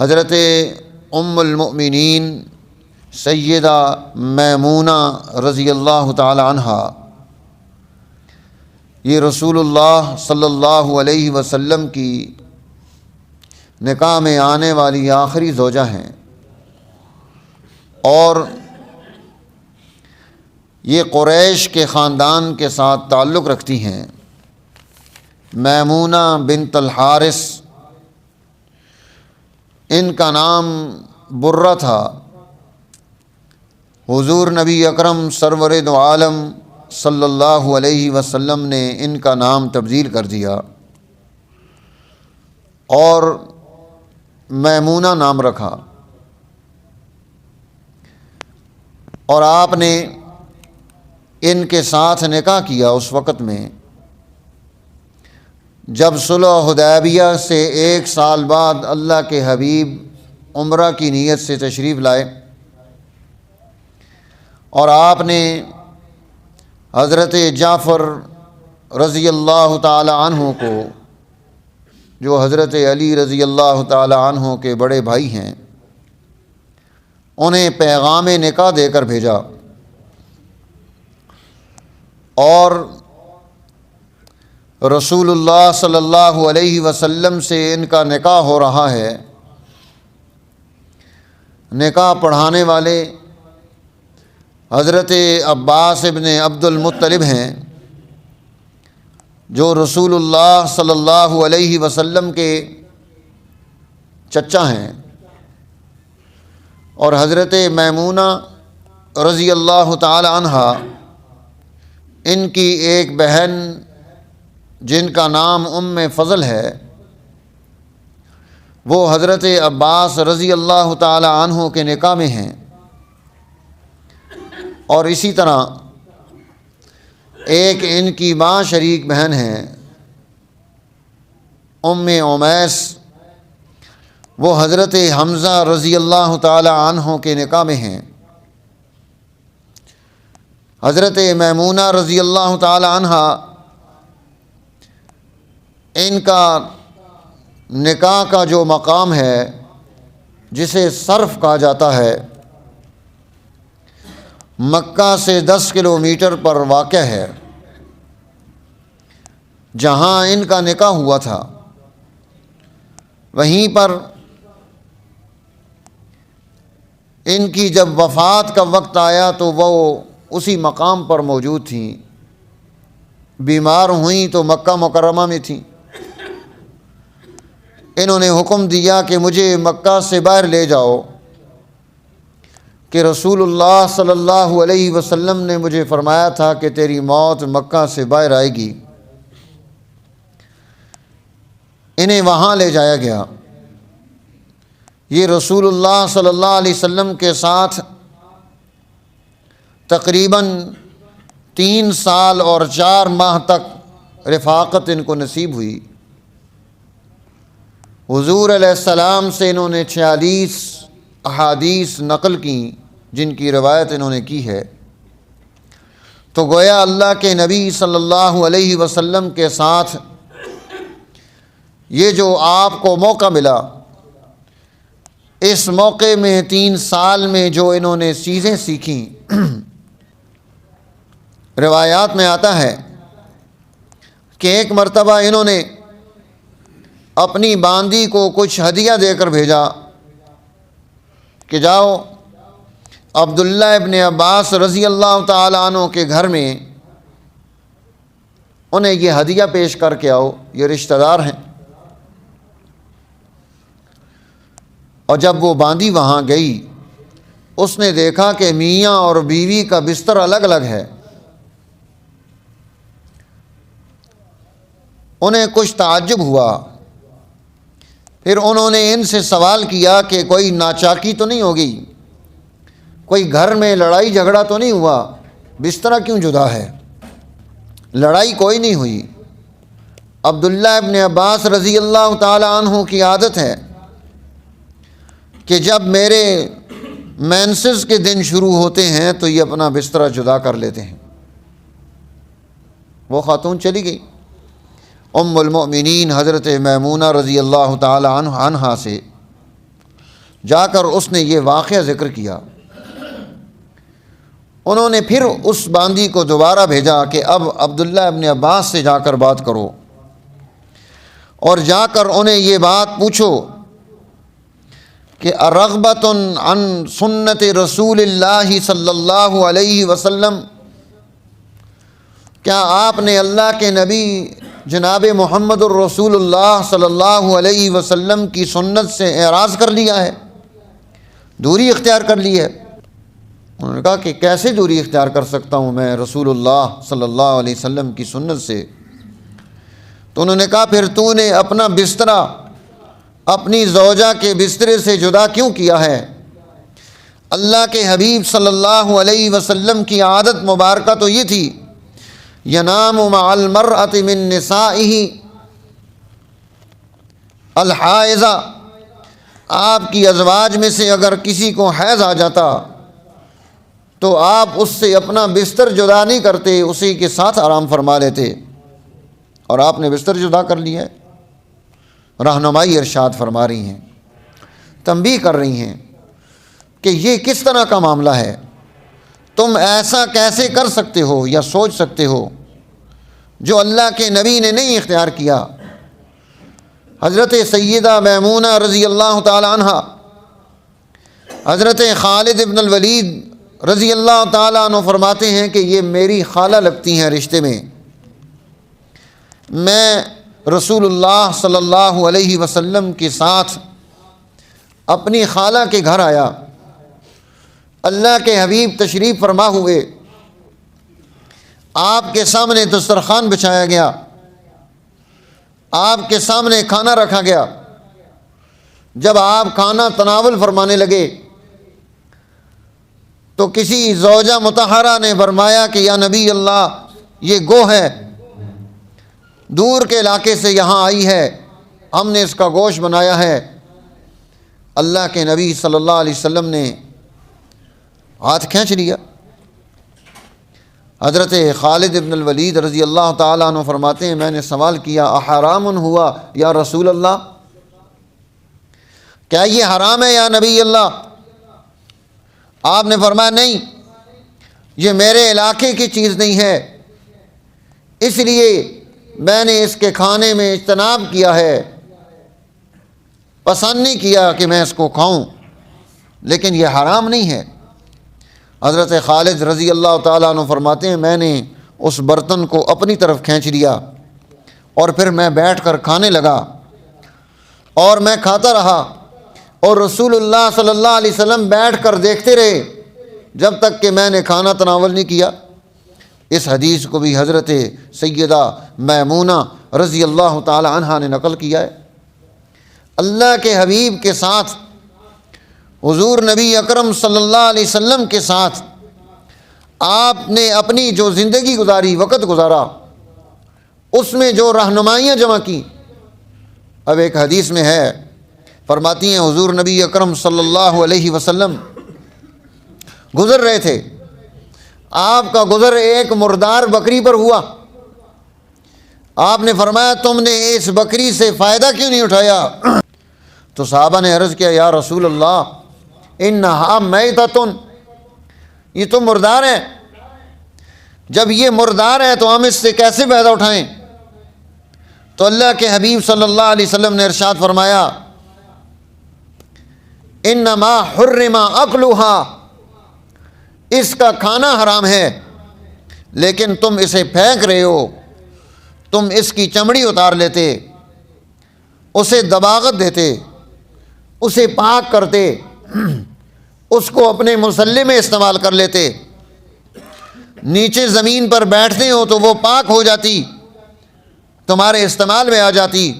حضرت ام المؤمنین سیدہ میمونہ رضی اللہ تعالی عنہا یہ رسول اللہ صلی اللہ علیہ وسلم کی نکاح میں آنے والی آخری زوجہ ہیں، اور یہ قریش کے خاندان کے ساتھ تعلق رکھتی ہیں۔ میمونہ بنت الحارث، ان کا نام برہ تھا۔ حضور نبی اکرم سرور دو عالم صلی اللہ علیہ وسلم نے ان کا نام تبدیل کر دیا اور میمونہ نام رکھا، اور آپ نے ان کے ساتھ نکاح کیا اس وقت میں جب صلح حدیبیہ سے 1 سال بعد اللہ کے حبیب عمرہ کی نیت سے تشریف لائے، اور آپ نے حضرت جعفر رضی اللہ تعالی عنہ کو، جو حضرت علی رضی اللہ تعالی عنہ کے بڑے بھائی ہیں، انہیں پیغام نکاح دے کر بھیجا، اور رسول اللہ صلی اللہ علیہ وسلم سے ان کا نکاح ہو رہا ہے۔ نکاح پڑھانے والے حضرت عباس ابن عبد المطلب ہیں، جو رسول اللہ صلی اللہ علیہ وسلم کے چچا ہیں، اور حضرت میمونہ رضی اللہ تعالی عنہا ان کی ایک بہن جن کا نام ام فضل ہے، وہ حضرت عباس رضی اللہ تعالی عنہ کے نکاح میں ہیں، اور اسی طرح ایک ان کی ماں شریک بہن ہیں ام امیس، وہ حضرت حمزہ رضی اللہ تعالی عنہ کے نکاح میں ہیں۔ حضرت میمونہ رضی اللہ تعالی عنہا ان کا نکاح کا جو مقام ہے جسے صرف کہا جاتا ہے، مکہ سے 10 کلومیٹر پر واقع ہے، جہاں ان کا نکاح ہوا تھا۔ وہیں پر ان کی جب وفات کا وقت آیا تو وہ اسی مقام پر موجود تھیں، بیمار ہوئیں تو مکہ مکرمہ میں تھیں۔ انہوں نے حکم دیا کہ مجھے مکہ سے باہر لے جاؤ، کہ رسول اللہ صلی اللہ علیہ وسلم نے مجھے فرمایا تھا کہ تیری موت مکہ سے باہر آئے گی۔ انہیں وہاں لے جایا گیا۔ یہ رسول اللہ صلی اللہ علیہ وسلم کے ساتھ تقریباً 3 سال اور 4 ماہ تک رفاقت ان کو نصیب ہوئی۔ حضور علیہ السلام سے انہوں نے 46 احادیث نقل کی، جن کی روایت انہوں نے کی ہے۔ تو گویا اللہ کے نبی صلی اللہ علیہ وسلم کے ساتھ یہ جو آپ کو موقع ملا، اس موقع میں 3 سال میں جو انہوں نے چیزیں سیکھیں، روایات میں آتا ہے کہ ایک مرتبہ انہوں نے اپنی باندی کو کچھ ہدیہ دے کر بھیجا کہ جاؤ عبداللہ ابن عباس رضی اللہ تعالی عنہ کے گھر میں انہیں یہ ہدیہ پیش کر کے آؤ، یہ رشتہ دار ہیں۔ اور جب وہ باندی وہاں گئی، اس نے دیکھا کہ میاں اور بیوی کا بستر الگ الگ ہے۔ انہیں کچھ تعجب ہوا۔ پھر انہوں نے ان سے سوال کیا کہ کوئی ناچاکی تو نہیں ہوگی، کوئی گھر میں لڑائی جھگڑا تو نہیں ہوا، بستر کیوں جدا ہے؟ لڑائی کوئی نہیں ہوئی۔ عبداللہ ابن عباس رضی اللہ تعالی عنہ کی عادت ہے کہ جب میرے مینسز کے دن شروع ہوتے ہیں تو یہ اپنا بستر جدا کر لیتے ہیں۔ وہ خاتون چلی گئی ام المؤمنین حضرت میمونہ رضی اللہ تعالی عنہا سے جا کر اس نے یہ واقعہ ذکر کیا۔ انہوں نے پھر اس باندی کو دوبارہ بھیجا کہ اب عبداللہ ابن عباس سے جا کر بات کرو، اور جا کر انہیں یہ بات پوچھو کہ ارغبۃ عن سنت رسول اللہ صلی اللہ علیہ وسلم، کیا آپ نے اللہ کے نبی جناب محمد الرسول اللہ صلی اللہ علیہ وسلم کی سنت سے اعراض کر لیا ہے، دوری اختیار کر لی ہے؟ انہوں نے کہا کہ کیسے دوری اختیار کر سکتا ہوں میں رسول اللہ صلی اللہ علیہ وسلم کی سنت سے؟ تو انہوں نے کہا پھر تو نے اپنا بسترا اپنی زوجہ کے بسترے سے جدا کیوں کیا ہے؟ اللہ کے حبیب صلی اللہ علیہ وسلم کی عادت مبارکہ تو یہ تھی، ینام مع المرأۃ من نسائہ الحائضہ، آپ کی ازواج میں سے اگر کسی کو حیض آ جاتا تو آپ اس سے اپنا بستر جدا نہیں کرتے، اسی کے ساتھ آرام فرما لیتے، اور آپ نے بستر جدا کر لیا ہے۔ رہنمائی ارشاد فرما رہی ہیں، تنبیہ کر رہی ہیں کہ یہ کس طرح کا معاملہ ہے، تم ایسا کیسے کر سکتے ہو یا سوچ سکتے ہو جو اللہ کے نبی نے نہیں اختیار کیا۔ حضرت سیدہ میمونہ رضی اللہ تعالی عنہ، حضرت خالد ابن الولید رضی اللہ تعالیٰ عنہ فرماتے ہیں کہ یہ میری خالہ لگتی ہیں رشتے میں۔ میں رسول اللہ صلی اللہ علیہ وسلم کے ساتھ اپنی خالہ کے گھر آیا، اللہ کے حبیب تشریف فرما ہوئے، آپ کے سامنے دسترخوان بچھایا گیا، آپ کے سامنے کھانا رکھا گیا۔ جب آپ کھانا تناول فرمانے لگے تو کسی زوجہ مطہرہ نے فرمایا کہ یا نبی اللہ، یہ گو ہے، دور کے علاقے سے یہاں آئی ہے، ہم نے اس کا گوشت بنایا ہے۔ اللہ کے نبی صلی اللہ علیہ وسلم نے ہاتھ کھینچ لیا۔ حضرت خالد ابن الولید رضی اللہ تعالیٰ عنہ فرماتے ہیں میں نے سوال کیا احرام ہوا یا رسول اللہ، کیا یہ حرام ہے یا نبی اللہ؟ آپ نے فرمایا نہیں، یہ میرے علاقے کی چیز نہیں ہے، اس لیے میں نے اس کے کھانے میں اجتناب کیا ہے، پسند نہیں کیا کہ میں اس کو کھاؤں، لیکن یہ حرام نہیں ہے۔ حضرت خالد رضی اللہ تعالیٰ عنہ فرماتے ہیں میں نے اس برتن کو اپنی طرف کھینچ لیا اور پھر میں بیٹھ کر کھانے لگا اور میں کھاتا رہا، اور رسول اللہ صلی اللہ علیہ وسلم بیٹھ کر دیکھتے رہے جب تک کہ میں نے کھانا تناول نہیں کیا۔ اس حدیث کو بھی حضرت سیدہ میمونہ رضی اللہ تعالی عنہا نے نقل کیا ہے۔ اللہ کے حبیب کے ساتھ، حضور نبی اکرم صلی اللہ علیہ وسلم کے ساتھ آپ نے اپنی جو زندگی گزاری، وقت گزارا، اس میں جو رہنمائیاں جمع کی۔ اب ایک حدیث میں ہے، فرماتی ہیں حضور نبی اکرم صلی اللہ علیہ وسلم گزر رہے تھے، آپ کا گزر ایک مردار بکری پر ہوا۔ آپ نے فرمایا تم نے اس بکری سے فائدہ کیوں نہیں اٹھایا؟ تو صحابہ نے عرض کیا یا رسول اللہ انہا میتۃ، یہ تو مردار ہے، جب یہ مردار ہے تو ہم اس سے کیسے فائدہ اٹھائیں؟ تو اللہ کے حبیب صلی اللہ علیہ وسلم نے ارشاد فرمایا انما حرم اکلھا، اس کا کھانا حرام ہے، لیکن تم اسے پھینک رہے ہو، تم اس کی چمڑی اتار لیتے، اسے دباغت دیتے، اسے پاک کرتے، اس کو اپنے مصلی میں استعمال کر لیتے، نیچے زمین پر بیٹھتے ہو تو وہ پاک ہو جاتی، تمہارے استعمال میں آ جاتی۔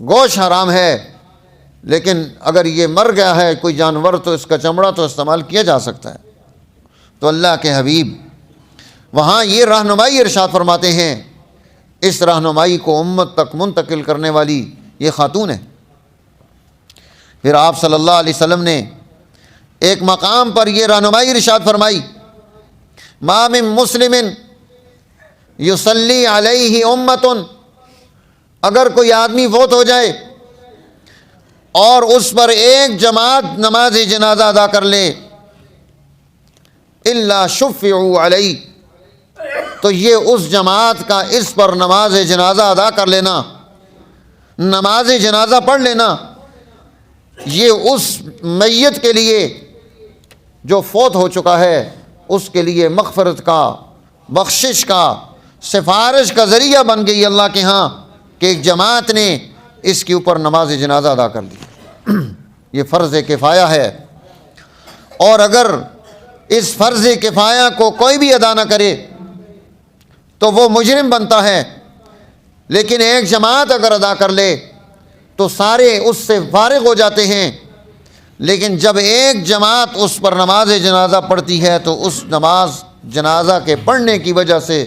گوشت حرام ہے، لیکن اگر یہ مر گیا ہے کوئی جانور تو اس کا چمڑا تو استعمال کیا جا سکتا ہے۔ تو اللہ کے حبیب وہاں یہ رہنمائی ارشاد فرماتے ہیں، اس رہنمائی کو امت تک منتقل کرنے والی یہ خاتون ہے۔ پھر آپ صلی اللہ علیہ وسلم نے ایک مقام پر یہ رہنمائی ارشاد فرمائی، ما من مسلم یصلی علیہ امت، اگر کوئی آدمی فوت ہو جائے اور اس پر ایک جماعت نماز جنازہ ادا کر لے الا شفعوا علیہ، تو یہ اس جماعت کا اس پر نماز جنازہ ادا کر لینا، نماز جنازہ پڑھ لینا، یہ اس میت کے لیے جو فوت ہو چکا ہے اس کے لیے مغفرت کا، بخشش کا، سفارش کا ذریعہ بن گئی اللہ کے ہاں کہ ایک جماعت نے اس کے اوپر نماز جنازہ ادا کر لی۔ یہ فرض کفایہ ہے، اور اگر اس فرض کفایہ کو کوئی بھی ادا نہ کرے تو وہ مجرم بنتا ہے، لیکن ایک جماعت اگر ادا کر لے تو سارے اس سے فارغ ہو جاتے ہیں۔ لیکن جب ایک جماعت اس پر نماز جنازہ پڑھتی ہے تو اس نماز جنازہ کے پڑھنے کی وجہ سے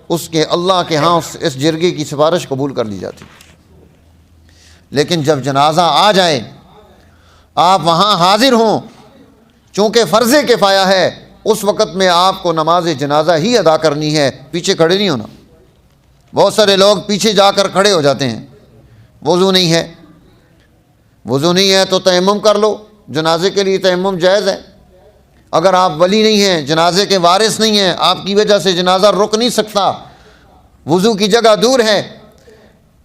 اس کے اللہ کے ہاں اس جرگے کی سفارش قبول کر لی جاتی۔ لیکن جب جنازہ آ جائے، آپ وہاں حاضر ہوں، چونکہ فرض کفایہ ہے، اس وقت میں آپ کو نماز جنازہ ہی ادا کرنی ہے، پیچھے کھڑے نہیں ہونا۔ بہت سارے لوگ پیچھے جا کر کھڑے ہو جاتے ہیں، وضو نہیں ہے، وضو نہیں ہے تو تیمم کر لو، جنازے کے لیے تیمم جائز ہے۔ اگر آپ ولی نہیں ہیں، جنازے کے وارث نہیں ہیں، آپ کی وجہ سے جنازہ رک نہیں سکتا، وضو کی جگہ دور ہے،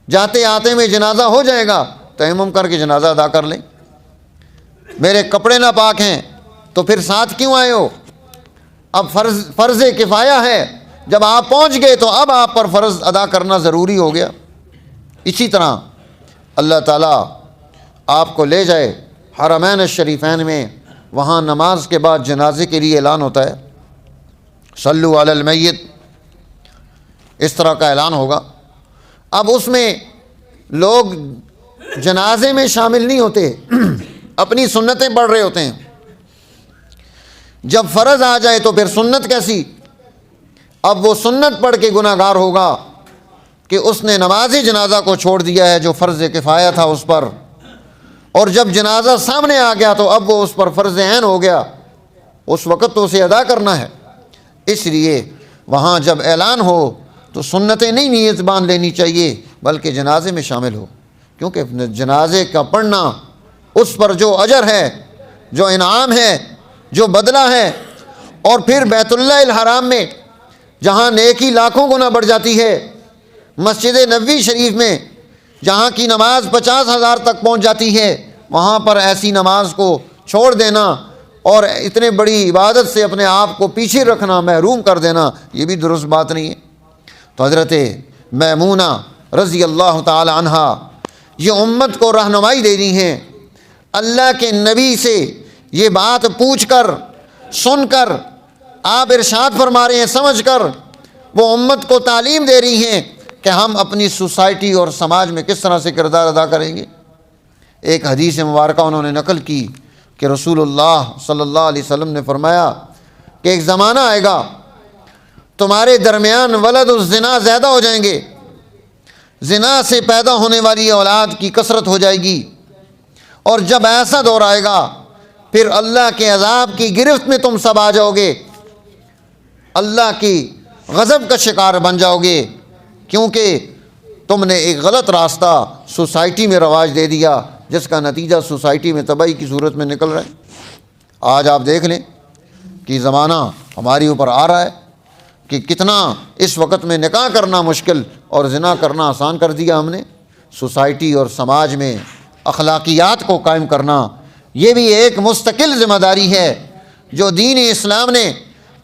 جاتے آتے میں جنازہ ہو جائے گا، تیمم کر کے جنازہ ادا کر لیں۔ میرے کپڑے ناپاک ہیں تو پھر ساتھ کیوں آئے ہو؟ اب فرض کفایہ ہے، جب آپ پہنچ گئے تو اب آپ پر فرض ادا کرنا ضروری ہو گیا۔ اسی طرح اللہ تعالیٰ آپ کو لے جائے حرمین الشریفین میں، وہاں نماز کے بعد جنازے کے لیے اعلان ہوتا ہے، صلو علی المیت، اس طرح کا اعلان ہوگا۔ اب اس میں لوگ جنازے میں شامل نہیں ہوتے، اپنی سنتیں پڑھ رہے ہوتے ہیں۔ جب فرض آ جائے تو پھر سنت کیسی؟ اب وہ سنت پڑھ کے گناہ گار ہوگا کہ اس نے نماز جنازہ کو چھوڑ دیا ہے جو فرض کفایہ تھا اس پر، اور جب جنازہ سامنے آ گیا تو اب وہ اس پر فرض عین ہو گیا، اس وقت تو اسے ادا کرنا ہے۔ اس لیے وہاں جب اعلان ہو تو سنتیں نہیں نیت باندھ لینی چاہیے، بلکہ جنازے میں شامل ہو، کیونکہ جنازے کا پڑھنا اس پر جو اجر ہے، جو انعام ہے، جو بدلہ ہے، اور پھر بیت اللہ الحرام میں جہاں نیکی لاکھوں گنا بڑھ جاتی ہے، مسجد نبوی شریف میں جہاں کی نماز 50,000 تک پہنچ جاتی ہے، وہاں پر ایسی نماز کو چھوڑ دینا اور اتنے بڑی عبادت سے اپنے آپ کو پیچھے رکھنا، محروم کر دینا، یہ بھی درست بات نہیں ہے۔ تو حضرت میمونہ رضی اللہ تعالی عنہا یہ امت کو رہنمائی دے رہی ہیں، اللہ کے نبی سے یہ بات پوچھ کر، سن کر، آپ ارشاد فرما رہے ہیں سمجھ کر، وہ امت کو تعلیم دے رہی ہیں کہ ہم اپنی سوسائٹی اور سماج میں کس طرح سے کردار ادا کریں گے۔ ایک حدیث مبارکہ انہوں نے نقل کی کہ رسول اللہ صلی اللہ علیہ وسلم نے فرمایا کہ ایک زمانہ آئے گا تمہارے درمیان ولد الزنا زیادہ ہو جائیں گے، زنا سے پیدا ہونے والی اولاد کی کثرت ہو جائے گی، اور جب ایسا دور آئے گا پھر اللہ کے عذاب کی گرفت میں تم سب آ جاؤ گے، اللہ کی غضب کا شکار بن جاؤ گے، کیونکہ تم نے ایک غلط راستہ سوسائٹی میں رواج دے دیا جس کا نتیجہ سوسائٹی میں تباہی کی صورت میں نکل رہا ہے۔ آج آپ دیکھ لیں کہ زمانہ ہماری اوپر آ رہا ہے کہ کتنا اس وقت میں نکاح کرنا مشکل اور زنا کرنا آسان کر دیا ہم نے۔ سوسائٹی اور سماج میں اخلاقیات کو قائم کرنا یہ بھی ایک مستقل ذمہ داری ہے جو دین اسلام نے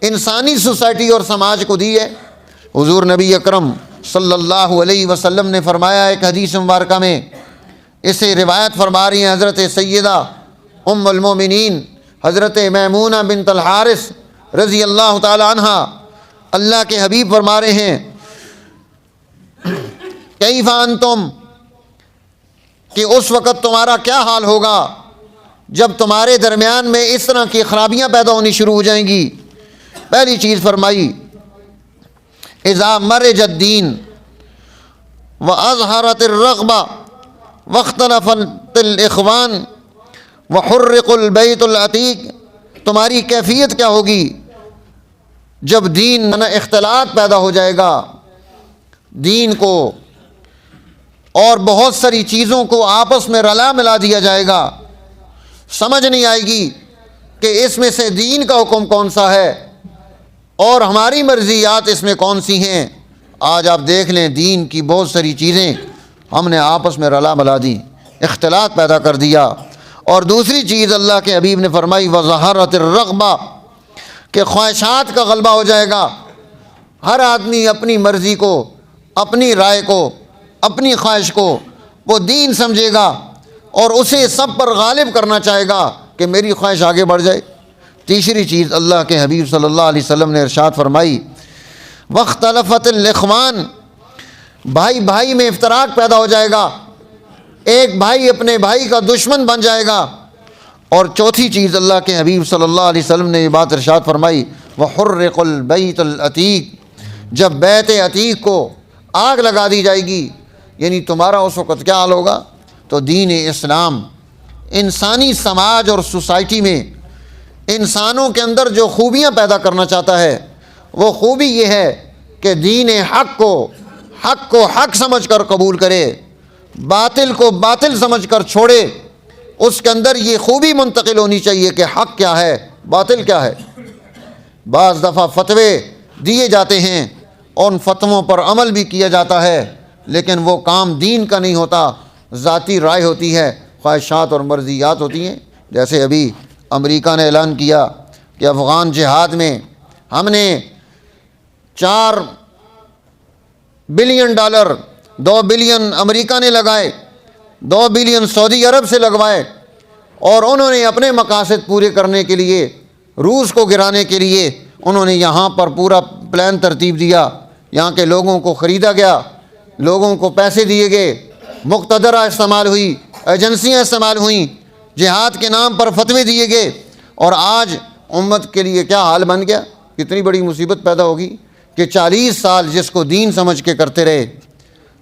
انسانی سوسائٹی اور سماج کو دی ہے۔ حضور نبی اکرم صلی اللہ علیہ وسلم نے فرمایا ایک حدیث مبارکہ میں، اسے روایت فرما رہی ہیں حضرت سیدہ ام المومنین حضرت میمونہ بنت الحارث رضی اللہ تعالی عنہا، اللہ کے حبیب فرما رہے ہیں کیف انتم، کہ اس وقت تمہارا کیا حال ہوگا جب تمہارے درمیان میں اس طرح کی خرابیاں پیدا ہونی شروع ہو جائیں گی۔ پہلی چیز فرمائی اذا مرج الدین واظہرت الرغبہ واختلفت الاخوان وحرق البیت العتیق، تمہاری کیفیت کیا ہوگی جب دین میں اختلاط پیدا ہو جائے گا، دین کو اور بہت ساری چیزوں کو آپس میں رلا ملا دیا جائے گا، سمجھ نہیں آئے گی کہ اس میں سے دین کا حکم کون سا ہے اور ہماری مرضیات اس میں کون سی ہیں۔ آج آپ دیکھ لیں دین کی بہت ساری چیزیں ہم نے آپس میں رلا ملا دی، اختلاط پیدا کر دیا۔ اور دوسری چیز اللہ کے حبیب نے فرمائی وظہرت الرغبہ، کہ خواہشات کا غلبہ ہو جائے گا۔ ہر آدمی اپنی مرضی کو، اپنی رائے کو، اپنی خواہش کو وہ دین سمجھے گا اور اسے سب پر غالب کرنا چاہے گا کہ میری خواہش آگے بڑھ جائے۔ تیسری چیز اللہ کے حبیب صلی اللہ علیہ وسلم نے ارشاد فرمائی واختلفت الاخوان، بھائی بھائی میں افتراق پیدا ہو جائے گا، ایک بھائی اپنے بھائی کا دشمن بن جائے گا۔ اور چوتھی چیز اللہ کے حبیب صلی اللہ علیہ وسلم نے یہ بات ارشاد فرمائی وحرق البیت العتیق، جب بیت عتیق کو آگ لگا دی جائے گی، یعنی تمہارا اس وقت کیا حال ہوگا؟ تو دین اسلام انسانی سماج اور سوسائٹی میں انسانوں کے اندر جو خوبیاں پیدا کرنا چاہتا ہے وہ خوبی یہ ہے کہ دین حق کو حق سمجھ کر قبول کرے، باطل کو باطل سمجھ کر چھوڑے۔ اس کے اندر یہ خوبی منتقل ہونی چاہیے کہ حق کیا ہے، باطل کیا ہے۔ بعض دفعہ فتوے دیے جاتے ہیں، ان فتووں پر عمل بھی کیا جاتا ہے، لیکن وہ کام دین کا نہیں ہوتا، ذاتی رائے ہوتی ہے، خواہشات اور مرضیات ہوتی ہیں۔ جیسے ابھی امریکہ نے اعلان کیا کہ افغان جہاد میں ہم نے $4 بلین، 2 بلین امریکہ نے لگائے، 2 بلین سعودی عرب سے لگوائے، اور انہوں نے اپنے مقاصد پورے کرنے کے لیے، روس کو گرانے کے لیے انہوں نے یہاں پر پورا پلان ترتیب دیا، یہاں کے لوگوں کو خریدا گیا، لوگوں کو پیسے دیے گئے، مقتدرہ استعمال ہوئی، ایجنسیاں استعمال ہوئیں، جہاد کے نام پر فتوے دیے گئے، اور آج امت کے لیے کیا حال بن گیا؟ کتنی بڑی مصیبت پیدا ہوگی کہ 40 سال جس کو دین سمجھ کے کرتے رہے،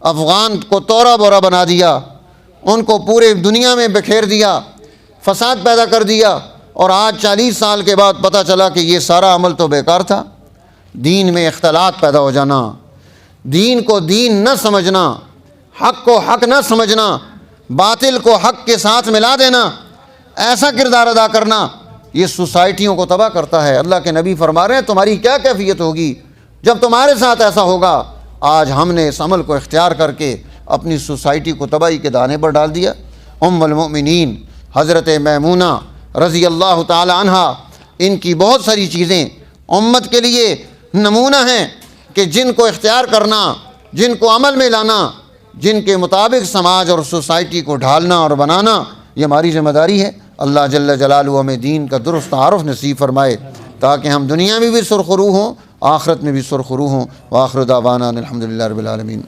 افغان کو تورا بورا بنا دیا، ان کو پورے دنیا میں بکھیر دیا، فساد پیدا کر دیا، اور آج 40 سال کے بعد پتہ چلا کہ یہ سارا عمل تو بیکار تھا۔ دین میں اختلاط پیدا ہو جانا، دین کو دین نہ سمجھنا، حق کو حق نہ سمجھنا، باطل کو حق کے ساتھ ملا دینا، ایسا کردار ادا کرنا، یہ سوسائٹیوں کو تباہ کرتا ہے۔ اللہ کے نبی فرما رہے ہیں تمہاری کیا کیفیت ہوگی جب تمہارے ساتھ ایسا ہوگا۔ آج ہم نے اس عمل کو اختیار کر کے اپنی سوسائٹی کو تباہی کے دانے پر ڈال دیا۔ ام المؤمنین حضرت میمونہ رضی اللہ تعالی عنہ، ان کی بہت ساری چیزیں امت کے لیے نمونہ ہیں کہ جن کو اختیار کرنا، جن کو عمل میں لانا، جن کے مطابق سماج اور سوسائٹی کو ڈھالنا اور بنانا، یہ ہماری ذمہ داری ہے۔ اللہ جل جلالہ ہمیں دین کا درست تعارف نصیب فرمائے تاکہ ہم دنیا میں بھی سرخرو ہوں، آخرت میں بھی سرخرو ہوں۔ وآخر دعوانا الحمدللہ رب العالمین۔